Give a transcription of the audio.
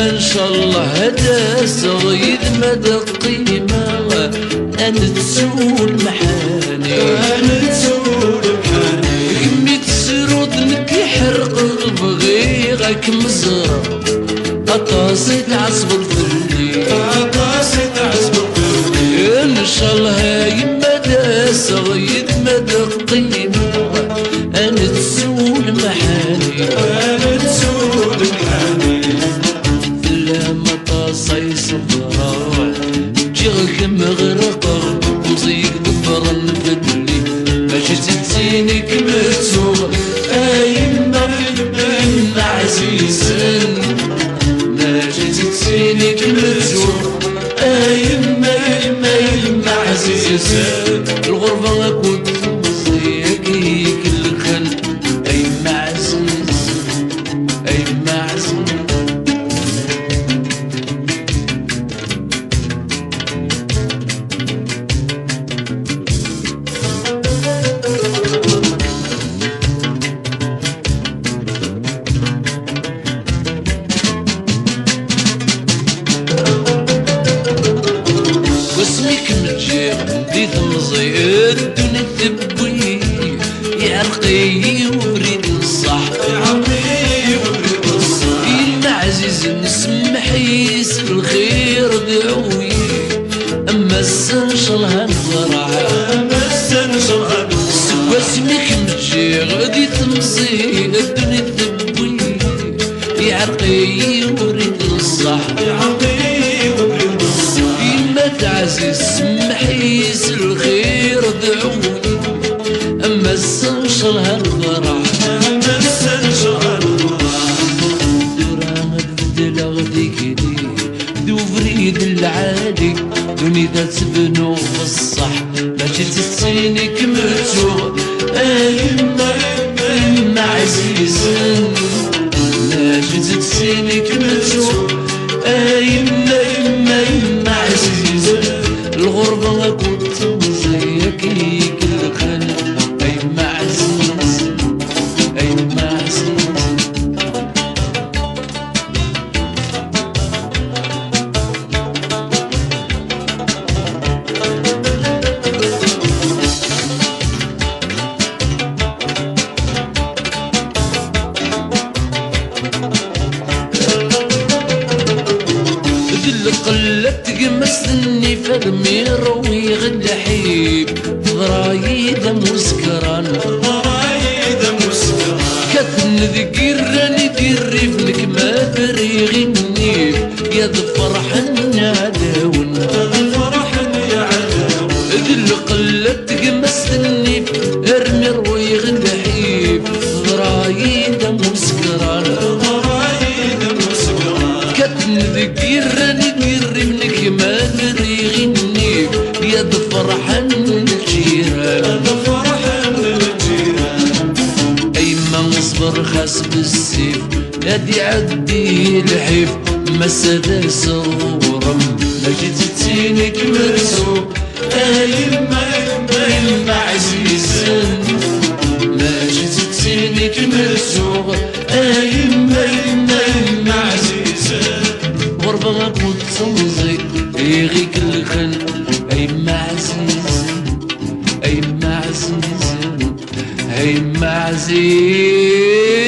ان شاء الله هذا صغير مدى قيمة انا تسول محاني كمي تسرود نك يحرق البغي غاك مزرع اطاسي تعصب الفلي ان شاء الله هاي مدى صغير مدى قيمة انا تسول محاني لما طاسي صفراء جيغك مغرقة وزيك ضفر الفدلي ماشي تنسينك متسوغ ايما ايما عزيزا ماشي تنسينك متسوغ ايما ايما ايما عزيزا الغربة كنت مزيك كل خل ايما عزيز ايما عزيز واسمك متجيغ دي ثمزي الدنيا تبوي يعرقي وبريد الصح إلنا عزيز نسمح يسر الخير دعوي أما السنشلها نضرع واسمك متجيغ دي ثمزي الدنيا تبوي يعرقي وبريد الصح عزيز سمحيس الخير دعوني اما السنشل هالغرع دوران البدل غديك لي دو فريد العادي دوني ذا تبنو بالصح ماشي تسينك متسوغ ايما ايما عزيزا ماشي تسينك متسوغ ايما ايما ايما عزيزا الغربة كنت مزيك كل خلق ايما عزيز ايما عزيز قلت قمسني فرمي روي غد حيب ضرايد مسكران كتن ذكر راني دير ريفنك ما بريغي النيف يا ظفرح النعداون ذل قلت قمسني ارمي روي غد حيب ضرايد مسكران كتن ذكر راني منك ما دري غني يا فرحان الجيران ايما نصبر خاس بالسيف نادي عدي الحيف مسد صورم ما جيت تسينك مرسوم ايما ايما عزيزا ما جيت تسينك مرسوم ايما ايما ايما عزيزا غربة كنت صمزي يغي كل خل ايما عزيز ايما عزيز ايما عزيز